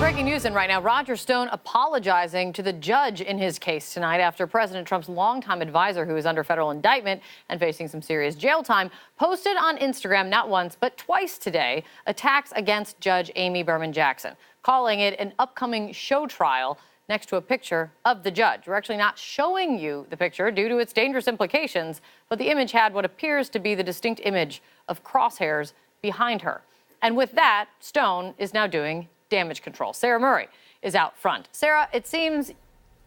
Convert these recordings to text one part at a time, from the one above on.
Breaking news in right now, Roger Stone apologizing to the judge in his case tonight after President Trump's longtime advisor, who is under federal indictment and facing some serious jail time, posted on Instagram not once but twice today attacks against Judge Amy Berman Jackson, calling it an upcoming show trial next to a picture of the judge. We're actually not showing you the picture due to its dangerous implications, but the image had what appears to be the distinct image of crosshairs behind her. And with that, Stone is now doing damage control. Sarah Murray is out front. Sarah, it seems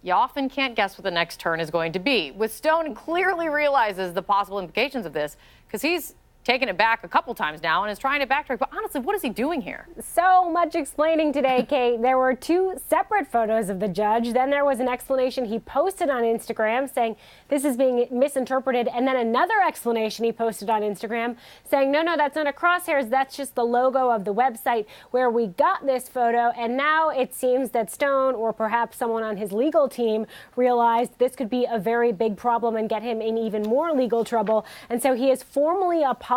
you often can't guess what the next turn is going to be. With Stone clearly realizes the possible implications of this because he's taken it back a couple times now and is trying to backtrack. But honestly, what is he doing here? So much explaining today, Kate. There were two separate photos of the judge. Then there was an explanation he posted on Instagram saying this is being misinterpreted. And then another explanation he posted on Instagram saying, no, that's not a crosshairs. That's just the logo of the website where we got this photo. And now it seems that Stone, or perhaps someone on his legal team, realized this could be a very big problem and get him in even more legal trouble. And so he has formally apologized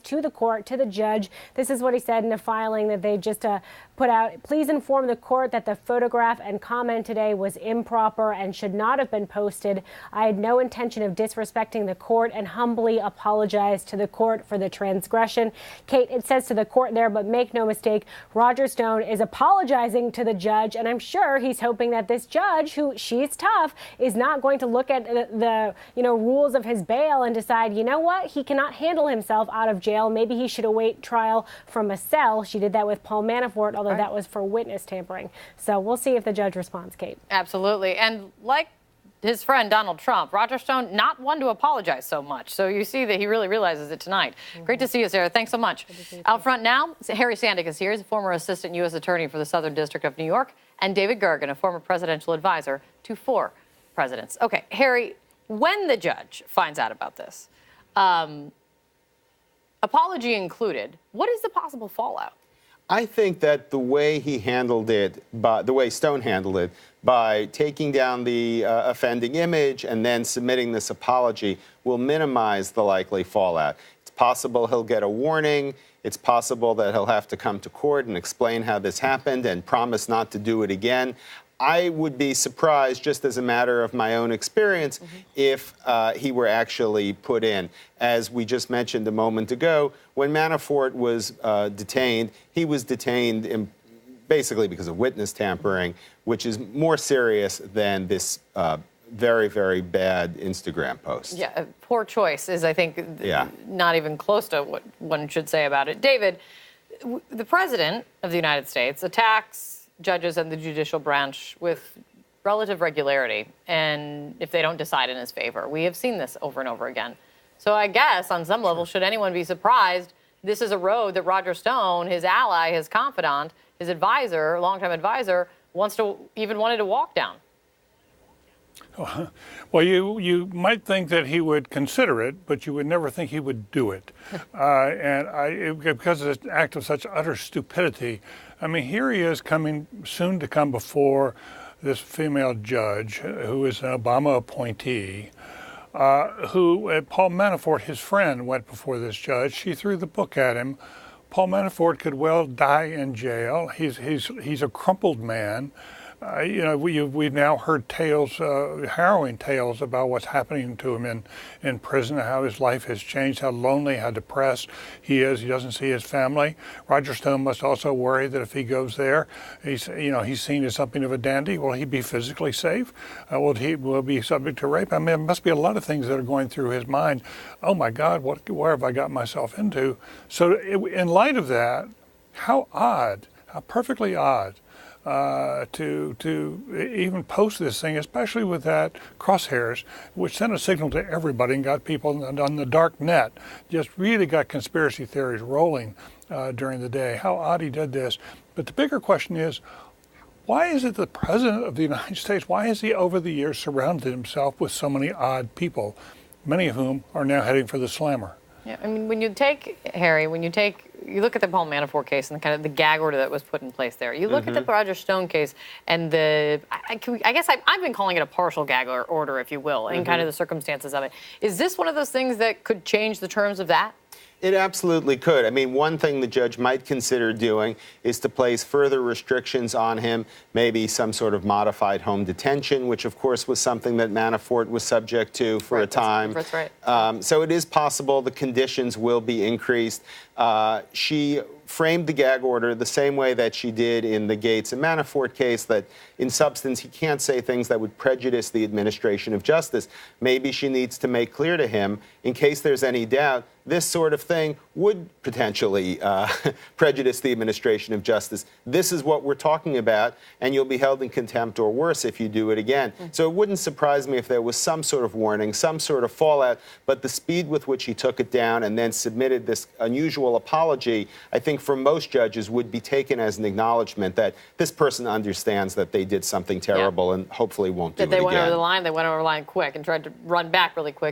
to the court, to the judge. This is what he said in a filing that they just put out. Please inform the court that the photograph and comment today was improper and should not have been posted. I had no intention of disrespecting the court and humbly apologize to the court for the transgression. Kate, it says to the court there, but make no mistake, Roger Stone is apologizing to the judge, and I'm sure he's hoping that this judge, who she's tough, is not going to look at the rules of his bail and decide, you know what, he cannot handle himself out of jail. Maybe he should await trial from a cell. She did that with Paul Manafort, although that was for witness tampering. So we'll see if the judge responds, Kate. Absolutely. And like his friend Donald Trump, Roger Stone, not one to apologize so much. So you see that he really realizes it tonight. Great to see you, Sarah. Thanks so much. Out front now, Harry Sandick is here. He's a former assistant U.S. attorney for the Southern District of New York, and David Gergen, a former presidential advisor to 4 presidents. Okay, Harry, when the judge finds out about this, apology included, what is the possible fallout? I think that the way he handled it, the way Stone handled it, by taking down the offending image and then submitting this apology, will minimize the likely fallout. It's possible he'll get a warning. It's possible that he'll have to come to court and explain how this happened and promise not to do it again. I would be surprised, just as a matter of my own experience, if he were actually put in. As we just mentioned a moment ago, when Manafort was detained, he was detained basically because of witness tampering, which is more serious than this very, very bad Instagram post. Yeah, poor choice is, I think, not even close to what one should say about it. David, the president of the United States attacks judges and the judicial branch with relative regularity, and if they don't decide in his favor. We have seen this over and over again. So I guess on some level, should anyone be surprised, this is a road that Roger Stone, his ally, his confidant, his advisor, longtime advisor, wanted to walk down. Well, you might think that he would consider it, but you would never think he would do it. Because it's an act of such utter stupidity. I mean, here he is soon to come before this female judge, who is an Obama appointee, Paul Manafort, his friend, went before this judge. She threw the book at him. Paul Manafort could well die in jail. He's a crumpled man. We've now heard tales, harrowing tales about what's happening to him in prison, how his life has changed, how lonely, how depressed he is. He doesn't see his family. Roger Stone must also worry that if he goes there, he's seen as something of a dandy. Will he be physically safe? Will he be subject to rape? I mean, there must be a lot of things that are going through his mind. Oh my God, where have I got myself into? So in light of that, how odd, how perfectly odd. To even post this thing, especially with that crosshairs, which sent a signal to everybody and got people on the dark net, just really got conspiracy theories rolling during the day. How odd he did this. But the bigger question is, why is it the President of the United States, why has he over the years surrounded himself with so many odd people, many of whom are now heading for the slammer? Yeah, I mean, when you you look at the Paul Manafort case and kind of the gag order that was put in place there. You look at the Roger Stone case and I guess I've been calling it a partial gag order, if you will, and kind of the circumstances of it. Is this one of those things that could change the terms of that? It absolutely could. I mean, one thing the judge might consider doing is to place further restrictions on him, maybe some sort of modified home detention, which, of course, was something that Manafort was subject to for a time. That's right. So it is possible the conditions will be increased. She framed the gag order the same way that she did in the Gates and Manafort case, that in substance he can't say things that would prejudice the administration of justice. Maybe she needs to make clear to him, in case there's any doubt, this sort of thing would potentially prejudice the administration of justice. This is what we're talking about, and you'll be held in contempt or worse if you do it again. So it wouldn't surprise me if there was some sort of warning, some sort of fallout, but the speed with which he took it down and then submitted this unusual apology, I think for most judges would be taken as an acknowledgement that this person understands that they did something terrible and hopefully won't do it again. That they went over the line, they went over the line quick and tried to run back really quick.